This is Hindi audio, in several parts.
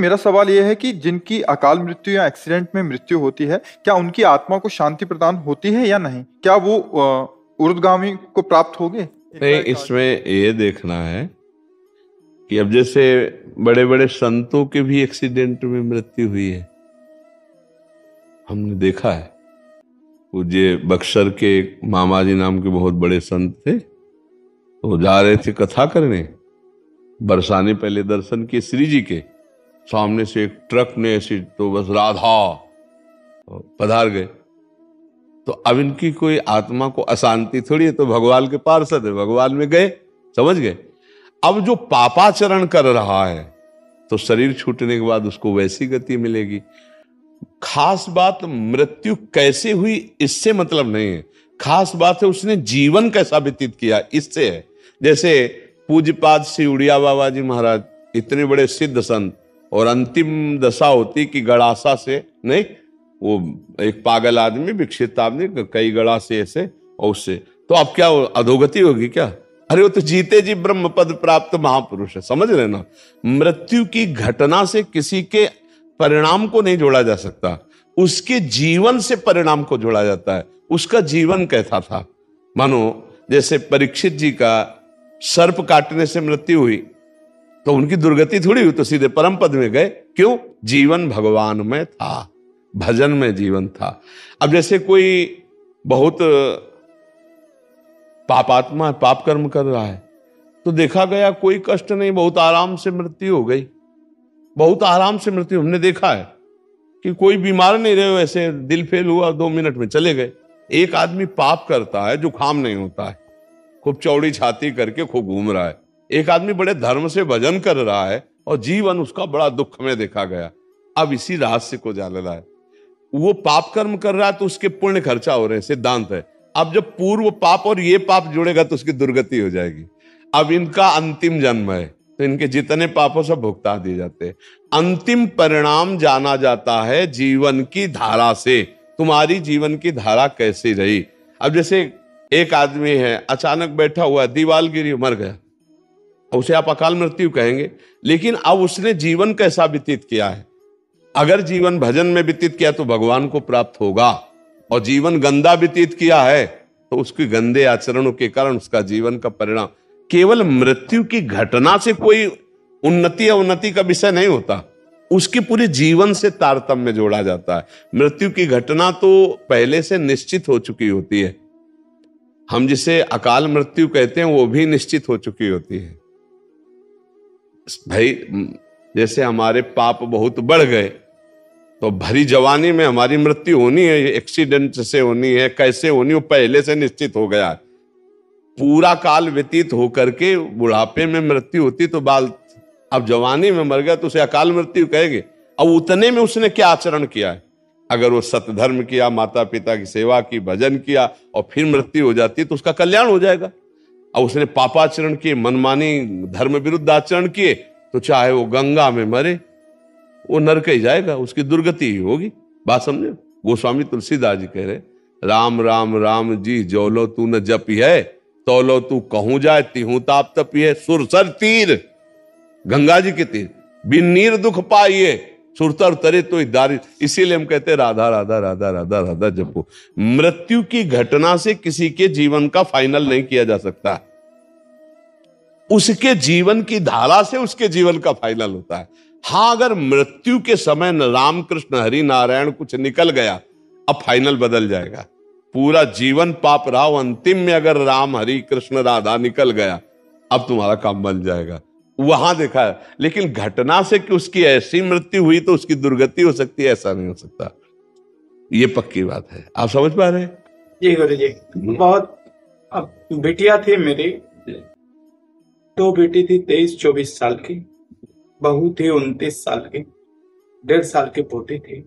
मेरा सवाल यह है कि जिनकी अकाल मृत्यु या एक्सीडेंट में मृत्यु होती है, क्या उनकी आत्मा को शांति प्रदान होती है या नहीं? क्या वो ऊर्ध्वगामी को प्राप्त होंगे? नहीं, इसमें ये देखना है कि अब जैसे बड़े बड़े संतों के भी एक्सीडेंट में मृत्यु हुई है, हमने देखा है। पूज्य बक्सर के मामा जी नाम के बहुत बड़े संत थे, तो जा रहे थे कथा करने, बरसाने पहले दर्शन किए श्री जी के, सामने से एक ट्रक ने ऐसी तो बस राधा पधार गए। तो अब इनकी कोई आत्मा को अशांति थोड़ी है, तो भगवान के पार्षद है, भगवान में गए, समझ गए। अब जो पापाचरण कर रहा है तो शरीर छूटने के बाद उसको वैसी गति मिलेगी। खास बात मृत्यु कैसे हुई इससे मतलब नहीं है, खास बात है उसने जीवन कैसा व्यतीत किया, इससे है। जैसे पूज्यपाद श्री उड़िया बाबा जी महाराज, इतने बड़े सिद्ध संत, और अंतिम दशा होती कि गड़ासा से नहीं, वो एक पागल आदमी, विकसित आदमी, कई गड़ा से ऐसे और उससे, तो अब क्या अधोगति होगी क्या? अरे वो तो जीते जी ब्रह्म पद प्राप्त महापुरुष है, समझ रहे ना। मृत्यु की घटना से किसी के परिणाम को नहीं जोड़ा जा सकता, उसके जीवन से परिणाम को जोड़ा जाता है। उसका जीवन कैसा था? मानो जैसे परीक्षित जी का सर्प काटने से मृत्यु हुई, तो उनकी दुर्गति थोड़ी हुई, तो सीधे परम पद में गए। क्यों? जीवन भगवान में था, भजन में जीवन था। अब जैसे कोई बहुत पापात्मा है, पाप कर्म कर रहा है, तो देखा गया कोई कष्ट नहीं, बहुत आराम से मृत्यु हो गई, बहुत आराम से मृत्यु। हमने देखा है कि कोई बीमार नहीं रहे, वैसे दिल फेल हुआ, 2 मिनट में चले गए। एक आदमी पाप करता है, जुकाम नहीं होता है, खूब चौड़ी छाती करके खूब घूम रहा है। एक आदमी बड़े धर्म से भजन कर रहा है और जीवन उसका बड़ा दुख में देखा गया। अब इसी रहस्य को जानना है। वो पाप कर्म कर रहा है तो उसके पुण्य खर्चा हो रहे हैं, सिद्धांत है। अब जब पूर्व पाप और ये पाप जुड़ेगा तो उसकी दुर्गति हो जाएगी। अब इनका अंतिम जन्म है, तो इनके जितने पापों सब भुगता दिए जाते हैं। अंतिम परिणाम जाना जाता है जीवन की धारा से। तुम्हारी जीवन की धारा कैसी रही? अब जैसे एक आदमी है, अचानक बैठा हुआ, दीवार गिरी, मर गया, उसे आप अकाल मृत्यु कहेंगे, लेकिन अब उसने जीवन कैसा व्यतीत किया है? अगर जीवन भजन में व्यतीत किया तो भगवान को प्राप्त होगा, और जीवन गंदा व्यतीत किया है तो उसके गंदे आचरणों के कारण उसका जीवन का परिणाम। केवल मृत्यु की घटना से कोई उन्नति या उन्नति का विषय नहीं होता, उसके पूरे जीवन से तारतम्य जोड़ा जाता है। मृत्यु की घटना तो पहले से निश्चित हो चुकी होती है, हम जिसे अकाल मृत्यु कहते हैं वो भी निश्चित हो चुकी होती है। भाई जैसे हमारे पाप बहुत बढ़ गए तो भरी जवानी में हमारी मृत्यु होनी है, एक्सीडेंट से होनी है, कैसे होनी, वो पहले से निश्चित हो गया। पूरा काल व्यतीत होकर के बुढ़ापे में मृत्यु होती तो बाल, अब जवानी में मर गया तो उसे अकाल मृत्यु कहेंगे। अब उतने में उसने क्या आचरण किया है? अगर वो सतधर्म किया, माता पिता की सेवा की, भजन किया, और फिर मृत्यु हो जाती तो उसका कल्याण हो जाएगा। अब उसने पापाचरण किए, मनमानी धर्म विरुद्ध आचरण किए, तो चाहे वो गंगा में मरे, वो नरक ही जाएगा, उसकी दुर्गति ही होगी। बात समझे? गोस्वामी तुलसीदास जी कह रहे, राम राम राम जी जोलो तू न जपी है, तोलो तू कहूं जाए तिहू ताप तपी है। सुरसर तीर, गंगा जी के तीर, बिन नीर दुख पाइए, सुरतर तरे तो दारी। इसीलिए हम कहते हैं राधा राधा राधा राधा राधा जपो। मृत्यु की घटना से किसी के जीवन का फाइनल नहीं किया जा सकता, उसके जीवन की धारा से उसके जीवन का फाइनल होता है। हाँ, अगर मृत्यु के समय राम कृष्ण हरि नारायण कुछ निकल गया, अब फाइनल बदल जाएगा। पूरा जीवन पाप रहा, अंतिम में अगर राम हरि कृष्ण राधा निकल गया, अब तुम्हारा काम बन जाएगा। वहां देखा है। लेकिन घटना से कि उसकी ऐसी मृत्यु हुई तो उसकी दुर्गति हो सकती है, ऐसा नहीं हो सकता। ये पक्की बात है। आप समझ पा रहे हैं? जी गुरु जी। बहुत, अब बिटिया थी मेरी, 2 बेटी थी, 23-24 साल की, बहू थी 29 साल की, 1.5 साल की पोती थी।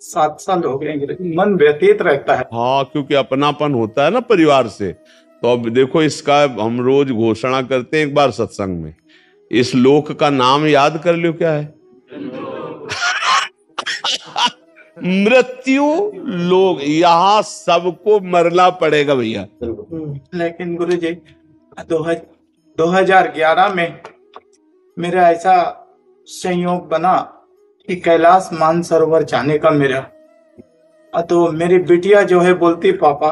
7 साल हो गए, मन व्यतीत रहता है। हाँ, क्योंकि अपनापन होता है ना परिवार से। तो अब देखो, इसका हम रोज घोषणा करते हैं एक बार सत्संग में, इस लोक का नाम याद कर लो, क्या है? मृत्यु लोक। यहां सबको मरना पड़ेगा भैया। लेकिन गुरु जी 2011 में मेरा ऐसा संयोग बना कि कैलाश मानसरोवर जाने का मेरा। तो मेरी बिटिया जो है बोलती पापा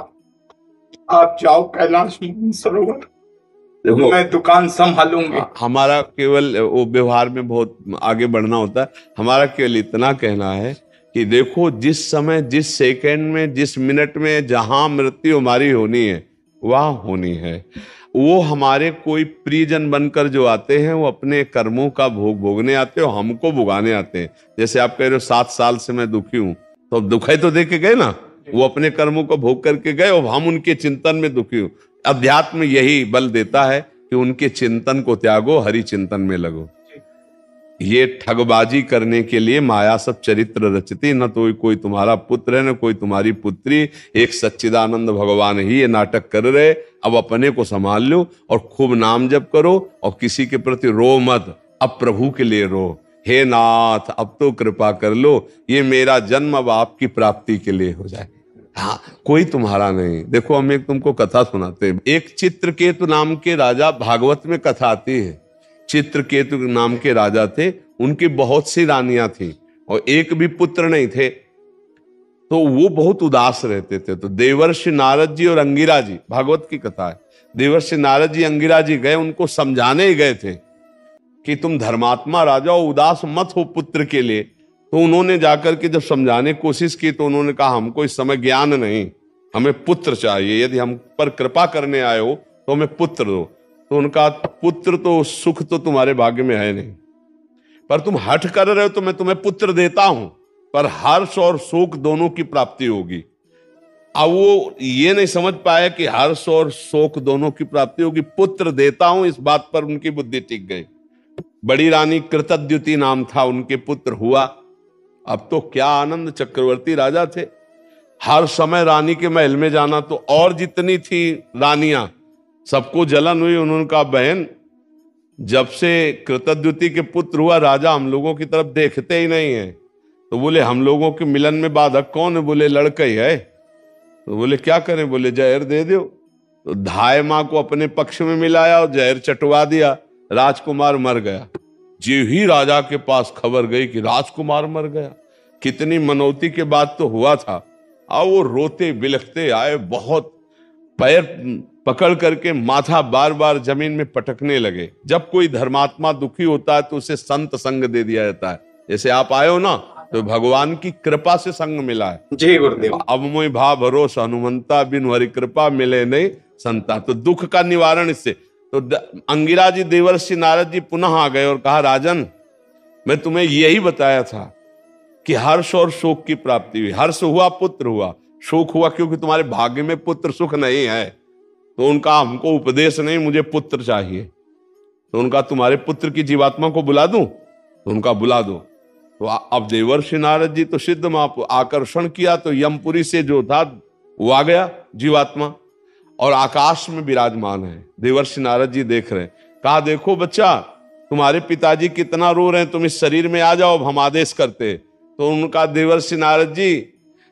आप जाओ कैलाश मानसरोवर, देखो मैं दुकान संभालूंगी। हमारा केवल वो व्यवहार में बहुत आगे बढ़ना होता है। हमारा केवल इतना कहना है कि देखो, जिस समय, जिस सेकंड में, जिस मिनट में जहां मृत्यु हमारी होनी है वहां होनी है। वो हमारे कोई प्रियजन बनकर जो आते हैं वो अपने कर्मों का भोग भोगने आते हैं और हमको भुगाने आते हैं। जैसे आप कह रहे हो 7 साल से मैं दुखी हूं, तो अब दुखाई तो दे के गए ना, वो अपने कर्मों को भोग करके गए और हम उनके चिंतन में दुखी हूं। अध्यात्म यही बल देता है कि उनके चिंतन को त्यागो, हरि चिंतन में लगो। ये ठगबाजी करने के लिए माया सब चरित्र रचती, न तो कोई तुम्हारा पुत्र है न कोई तुम्हारी पुत्री, एक सच्चिदानंद भगवान ही ये नाटक कर रहे। अब अपने को संभाल लो और खूब नाम जप करो और किसी के प्रति रो मत, अब प्रभु के लिए रो। हे नाथ अब तो कृपा कर लो, ये मेरा जन्म अब आपकी प्राप्ति के लिए हो जाए। हाँ, कोई तुम्हारा नहीं। देखो हम एक तुमको कथा सुनाते हैं। एक चित्रकेतु नाम के राजा, भागवत में कथा आती है। चित्रकेतु नाम के राजा थे, उनकी बहुत सी रानियां थी और एक भी पुत्र नहीं थे, तो वो बहुत उदास रहते थे। तो देवर्षि नारद जी और अंगिरा जी, भागवत की कथा है, देवर्षि नारद जी अंगिरा जी गए, उनको समझाने ही गए थे कि तुम धर्मात्मा राजा हो, उदास मत हो पुत्र के लिए। तो उन्होंने जाकर के जब समझाने की कोशिश की तो उन्होंने कहा हमको इस समय ज्ञान नहीं, हमें पुत्र चाहिए, यदि हम पर कृपा करने आए हो तो हमें पुत्र दो। तो उनका पुत्र तो सुख तो तुम्हारे भाग्य में है नहीं, पर तुम हठ कर रहे हो तो मैं तुम्हें पुत्र देता हूं, पर हर्ष और शोक दोनों की प्राप्ति होगी। अब वो ये नहीं समझ पाया कि हर्ष और शोक दोनों की प्राप्ति होगी, पुत्र देता हूं, इस बात पर उनकी बुद्धि टिक गई। बड़ी रानी कृतद्युति नाम था, उनके पुत्र हुआ। अब तो क्या आनंद, चक्रवर्ती राजा थे, हर समय रानी के महल में जाना। तो और जितनी थी रानियां सबको जलन हुई। उन्होंने कहा बहन, जब से कृतद्युति के पुत्र हुआ राजा हम लोगों की तरफ देखते ही नहीं है। तो बोले हम लोगों के मिलन में बाधक कौन है? बोले लड़का ही है। तो बोले क्या करें? बोले जहर दे दो। तो धाय मां को अपने पक्ष में मिलाया और जहर चटवा दिया, राजकुमार मर गया। जी ही राजा के पास खबर गई कि राजकुमार मर गया। कितनी मनौती के बाद तो हुआ था। अब वो रोते बिलखते आए, बहुत पैर पकड़ करके माथा बार बार जमीन में पटकने लगे। जब कोई धर्मात्मा दुखी होता है तो उसे संत संग दे दिया जाता है। जैसे आप आए हो ना, तो भगवान की कृपा से संग मिला है। जय गुरुदेव। अब मोहि भा भरोसा हनुमंता, बिन हरि कृपा मिले नहीं संता। तो दुख का निवारण इससे। तो अंगिरा जी, देवर्षि नारद जी पुनः आ गए और कहा राजन, मैं तुम्हें यही बताया था कि हर्ष और शोक की प्राप्ति हुई। हर्ष हुआ, पुत्र हुआ, शोक हुआ क्योंकि तुम्हारे भाग्य में पुत्र सुख नहीं है। तो उनका हमको उपदेश नहीं, मुझे पुत्र चाहिए। तो उनका तुम्हारे पुत्र की जीवात्मा को बुला दूं? तो उनका बुला दो। तो अब देवर्षि नारद जी तो सिद्ध मां आकर्षण किया, तो यमपुरी से जो था वो आ गया जीवात्मा और आकाश में विराजमान है। देवर्षि नारद जी देख रहे हैं। कहा देखो बच्चा, तुम्हारे पिताजी कितना रो रहे हैं, तुम इस शरीर में आ जाओ, हम आदेश करते। तो उनका देवर्षि नारद जी,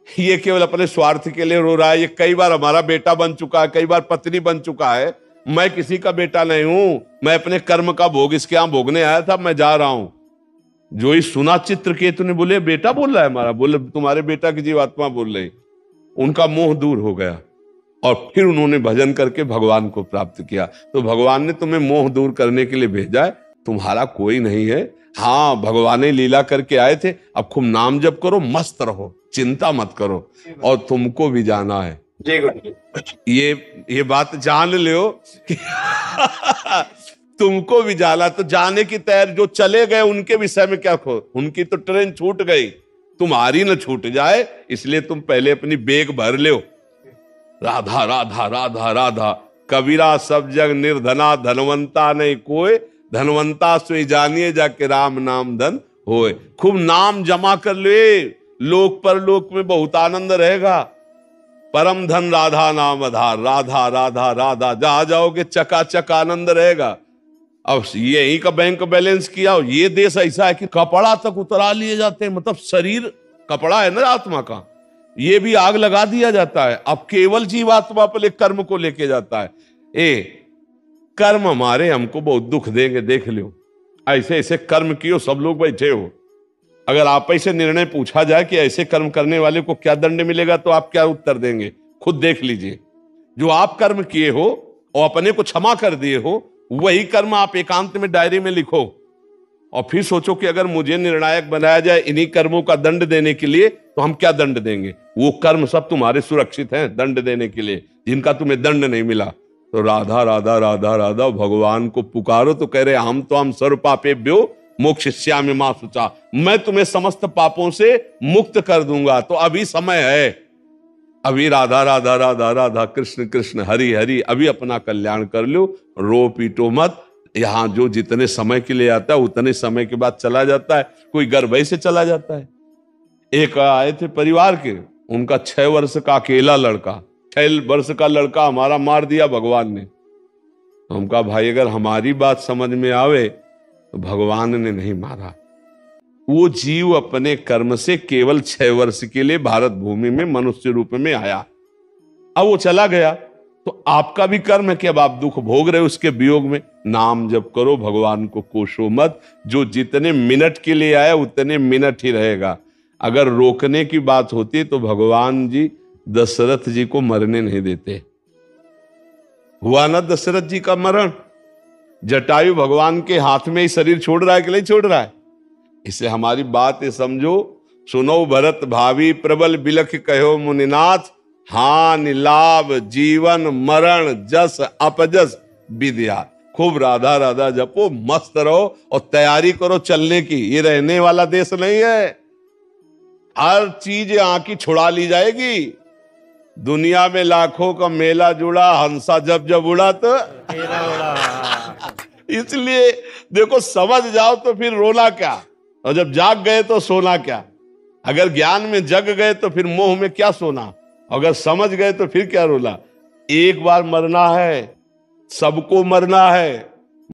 ये केवल अपने स्वार्थ के लिए रो रहा है, ये कई बार हमारा बेटा बन चुका है, कई बार पत्नी बन चुका है, मैं किसी का बेटा नहीं हूं, मैं अपने कर्म का भोग इसके यहां भोगने आया था, मैं जा रहा हूं। जो ही सुना चित्रकेतु ने, बोले बेटा बोल रहा है हमारा? बोले तुम्हारे बेटा की जीवात्मा बोल रही। उनका मोह दूर हो गया और फिर उन्होंने भजन करके भगवान को प्राप्त किया। तो भगवान ने तुम्हें मोह दूर करने के लिए भेजा है, तुम्हारा कोई नहीं है। हाँ, भगवान ने लीला करके आए थे। अब खूब नाम जप करो, मस्त रहो, चिंता मत करो, और तुमको भी जाना है। जय गुरुदेव। ये बात जान लो कि तुमको भी जाना। तो जाने की तैयारी, जो चले गए उनके विषय में क्या खो, उनकी तो ट्रेन छूट गई, तुम्हारी न छूट जाए, इसलिए तुम पहले अपनी बेग भर लो। राधा राधा राधा राधा, कबीरा सब जग निर्धना, धनवंता नहीं कोई, धनवंता सोई जानिए जाके राम नाम धन होए। खूब नाम जमा कर ले, लोक पर लोक में बहुत आनंद रहेगा। परम धन राधा नाम आधार, राधा राधा राधा, जहां जाओगे चकाचक आनंद रहेगा। अब यही का बैंक बैलेंस किया। ये देश ऐसा है कि कपड़ा तक उतरा लिए जाते हैं, मतलब शरीर कपड़ा है ना आत्मा का, ये भी आग लगा दिया जाता है। अब केवल जीवात्मा पर कर्म को लेके जाता है। कर्म हमारे हमको बहुत दुख देंगे, देख लो। ऐसे ऐसे कर्म किए, सब लोग बैठे हो, अगर आप ऐसे निर्णय पूछा जाए कि ऐसे कर्म करने वाले को क्या दंड मिलेगा, तो आप क्या उत्तर देंगे? खुद देख लीजिए। जो आप कर्म किए हो और अपने को क्षमा कर दिए हो, वही कर्म आप एकांत में डायरी में लिखो और फिर सोचो कि अगर मुझे निर्णायक बनाया जाए इन्हीं कर्मों का दंड देने के लिए, तो हम क्या दंड देंगे? वो कर्म सब तुम्हारे सुरक्षित हैं दंड देने के लिए, जिनका तुम्हें दंड नहीं मिला। तो राधा राधा राधा राधा भगवान को पुकारो तो कह रहे हम तो हम सर्व पापेभ्यो मोक्षयिष्यामि मा शुचा, मैं तुम्हें समस्त पापों से मुक्त कर दूंगा। तो अभी समय है, अभी राधा राधा राधा राधा कृष्ण कृष्ण हरि हरि, अभी अपना कल्याण कर लो, रो पीटो मत। यहां जो जितने समय के लिए आता है उतने समय के बाद चला जाता है, कोई गर्भ से चला जाता है। एक आए थे परिवार के, उनका 6 वर्ष का अकेला लड़का, 6 वर्ष का लड़का हमारा मार दिया भगवान ने। हम कहा भाई अगर हमारी बात समझ में आवे तो भगवान ने नहीं मारा, वो जीव अपने कर्म से केवल 6 वर्ष के लिए भारत भूमि में मनुष्य रूप में आया, अब वो चला गया। तो आपका भी कर्म है कि अब आप दुख भोग रहे हो उसके वियोग में। नाम जप करो, भगवान को कोसो मत। जो जितने मिनट के लिए आया उतने मिनट ही रहेगा। अगर रोकने की बात होती तो भगवान जी दशरथ जी को मरने नहीं देते। हुआ ना दशरथ जी का मरण, जटायु भगवान के हाथ में ही शरीर छोड़ रहा है कि नहीं छोड़ रहा है? इससे हमारी बात ये समझो, सुनो भरत भावी प्रबल बिलख कहो मुनिनाथ, हानि लाभ जीवन मरण जस अपजस विद्या। खूब राधा राधा जपो, मस्त रहो और तैयारी करो चलने की। ये रहने वाला देश नहीं है, हर चीज यहां की छुड़ा ली जाएगी। दुनिया में लाखों का मेला जुड़ा, हंसा जब जब उड़ा तो इसलिए देखो समझ जाओ तो फिर रोना क्या, और जब जाग गए तो सोना क्या। अगर ज्ञान में जग गए तो फिर मोह में क्या सोना, अगर समझ गए तो फिर क्या रोना। एक बार मरना है, सबको मरना है।